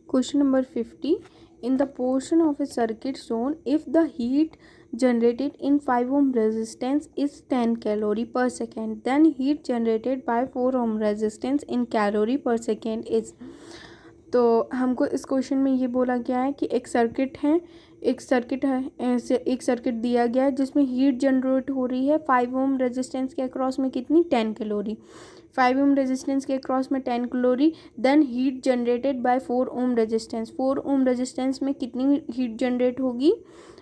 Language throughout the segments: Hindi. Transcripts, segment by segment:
Question number 50. In the portion of a circuit shown, if the heat generated in 5 ohm resistance is 10 calorie per second, then heat generated by 4 ohm resistance in calorie per second is. तो हमको इस क्वेश्चन में ये बोला गया है कि एक सर्किट है ऐसे एक सर्किट दिया गया है जिसमें हीट जनरेट हो रही है 5 ओम रेजिस्टेंस के अक्रॉस में कितनी 10 कैलोरी 5 ओम रेजिस्टेंस के अक्रॉस में 10 calorie then heat generated by 4 ohm resistance 4 ohm resistance में कितनी हीट जनरेट होगी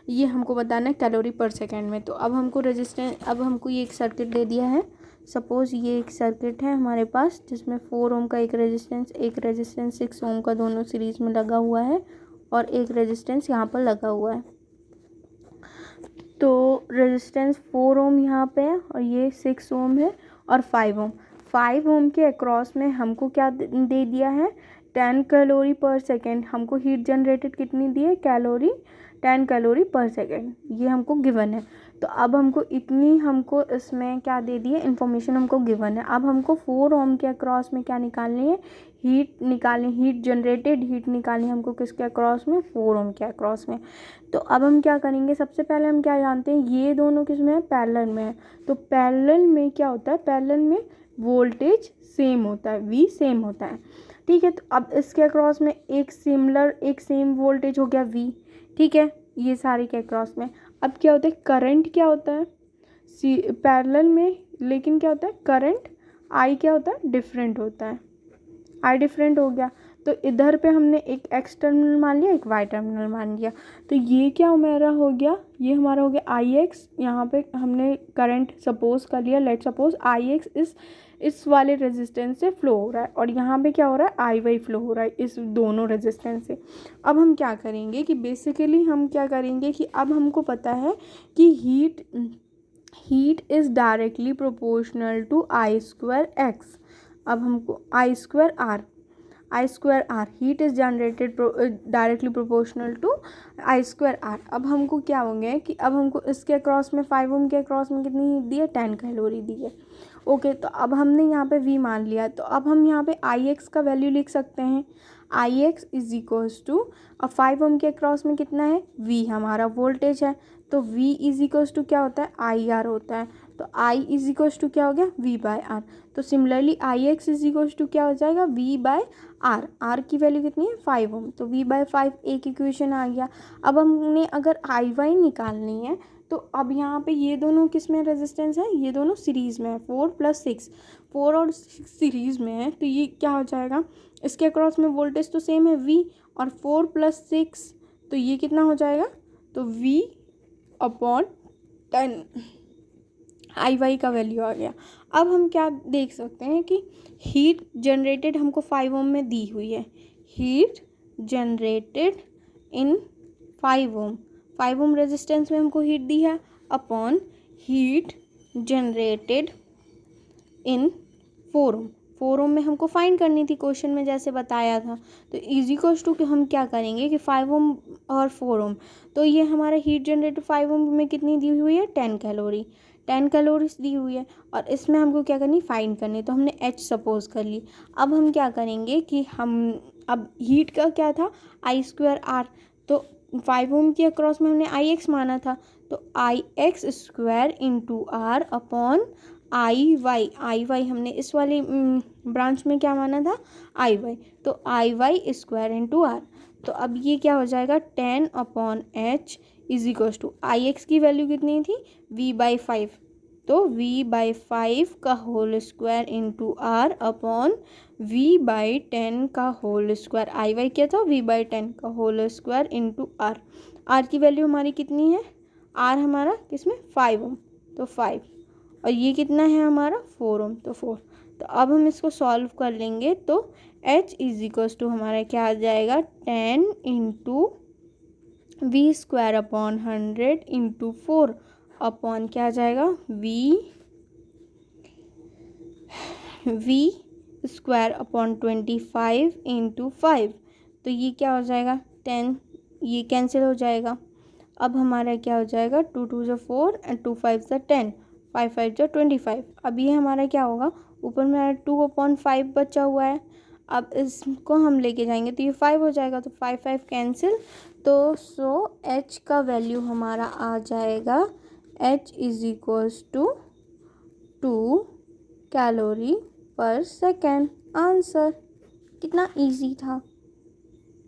ये हमको बताना है कैलोरी पर सेकेंड में। तो अब हमको ये एक सर्किट दे दिया है। सपोज़ ये एक सर्किट है हमारे पास जिसमें 4 ओम का एक रेजिस्टेंस 6 ओम का दोनों सीरीज में लगा हुआ है और एक रेजिस्टेंस यहाँ पर लगा हुआ है। तो रेजिस्टेंस 4 ओम यहाँ पे है और ये 6 ओम है और 5 ओम के अक्रॉस में हमको क्या दे दिया है 10 कैलोरी पर सेकेंड। हमको हीट जनरेटेड कितनी दी है 10 कैलोरी पर सेकेंड, ये हमको गिवन है। तो अब हमको इसमें क्या दे दी है इन्फॉर्मेशन हमको गिवन है। अब हमको 4 ओम के अक्रॉस में क्या निकालनी है हीट जनरेटेड हीट निकालनी है हमको किसके अक्रॉस में 4 ओम के अक्रॉस में। तो अब हम क्या करेंगे सबसे पहले हम क्या जानते हैं ये दोनों किस में है पैरेलल में है। तो पैरेलल में क्या होता है पैरेलल में वोल्टेज सेम होता है V सेम होता है। ठीक है, तो अब इसके अक्रॉस में एक सेम वोल्टेज हो गया V। ठीक है, ये सारे के अक्रॉस में अब क्या होता है करंट क्या होता है पैरेलल में, लेकिन क्या होता है करंट I क्या होता है डिफरेंट होता है, I डिफरेंट हो गया। तो इधर पे हमने एक एक्स टर्मिनल मान लिया एक वाई टर्मिनल मान लिया। तो ये क्या हमारा हो गया ये हमारा हो गया IX। यहाँ पे हमने करंट सपोज कर लिया लेट सपोज IX इस वाले रेजिस्टेंस से फ्लो हो रहा है और यहाँ पे क्या हो रहा है IY फ्लो हो रहा है इस दोनों रेजिस्टेंस से। अब हम क्या करेंगे कि बेसिकली हम क्या करेंगे कि अब हमको पता है कि heat is directly proportional to I square X. अब हमको I square R heat is generated directly proportional to I square R. अब हमको क्या होंगे कि अब हमको इसके अक्रॉस में 5 ओम के अक्रॉस में कितनी हीट दी है 10 कैलोरी दी है। ओके, तो अब हमने यहाँ पे V मान लिया। तो अब हम यहाँ पे IX का वैल्यू लिख सकते हैं IX इज इक्वल्स टू अब 5 ओम के अक्रॉस में कितना है V हमारा वोल्टेज है। तो V इज इक्वल्स टू क्या होता है IR होता है। तो I इज इक्वल्स टू क्या हो गया V बाय आर। तो similarly IX is equals to क्या हो जाएगा V बाय आर। आर की वैल्यू कितनी है 5 ओम। तो V बाय 5 एक इक्वेशन आ गया। अब हमने अगर IY निकालनी है तो अब यहाँ पे ये दोनों किस में रेजिस्टेंस है ये दोनों सीरीज़ में है 4 + 6 4 और 6 सीरीज़ में है। तो ये क्या हो जाएगा इसके अक्रॉस में वोल्टेज तो सेम है V और 4 + 6 तो ये कितना हो जाएगा तो V/10 IY का वैल्यू आ गया। अब हम क्या देख सकते हैं कि हीट जनरेटेड हमको 5 ओम में दी हुई है heat generated in 5 ohm resistance में हमको हीट दी है अपॉन हीट जनरेटेड इन 4 ओम में हमको फाइंड करनी थी क्वेश्चन में जैसे बताया था। तो इक्वल्स टू कि हम क्या करेंगे कि 5 ओम और 4 ओम तो ये हमारा हीट जनरेटेड 5 ओम में कितनी दी हुई है 10 कैलोरीज दी हुई है और इसमें हमको क्या करनी फाइंड करनी। तो हमने H सपोज कर ली। अब हम क्या करेंगे कि हम अब हीट का क्या था I स्क्वायर आर। तो 5 ओम के अक्रॉस में हमने IX माना था तो IX square into R upon IY हमने इस वाली ब्रांच में क्या माना था IY। तो IY स्क्वायर इंटू आर। तो अब ये क्या हो जाएगा 10/H is equals to IX की वैल्यू कितनी थी V/5 तो V/5 का whole square into R upon V/10 का होल स्क्वायर। IY क्या था V/10 का whole square into R. R की वैल्यू हमारी कितनी है आर हमारा किसमें 5 ओम तो 5 और ये कितना है हमारा 4 ओम तो 4। तो अब हम इसको सॉल्व कर लेंगे तो H इज इक्वल्स टू हमारा क्या आ जाएगा 10 into V square upon 100 into 4 upon क्या आ जाएगा V स्क्वायर अपॉन 25 इंटू 5। तो ये क्या हो जाएगा 10 ये कैंसिल हो जाएगा। अब हमारा क्या हो जाएगा 2 2 = 4 एंड 2 5 = 10 5 5 = 25। अब ये हमारा क्या होगा ऊपर में 2/5 बचा हुआ है। अब इसको हम लेके जाएंगे तो ये 5 हो जाएगा, तो 5 5 कैंसिल, तो सो एच का वैल्यू हमारा आ जाएगा H is equals to 2 calorie per second. Answer कितना इजी था।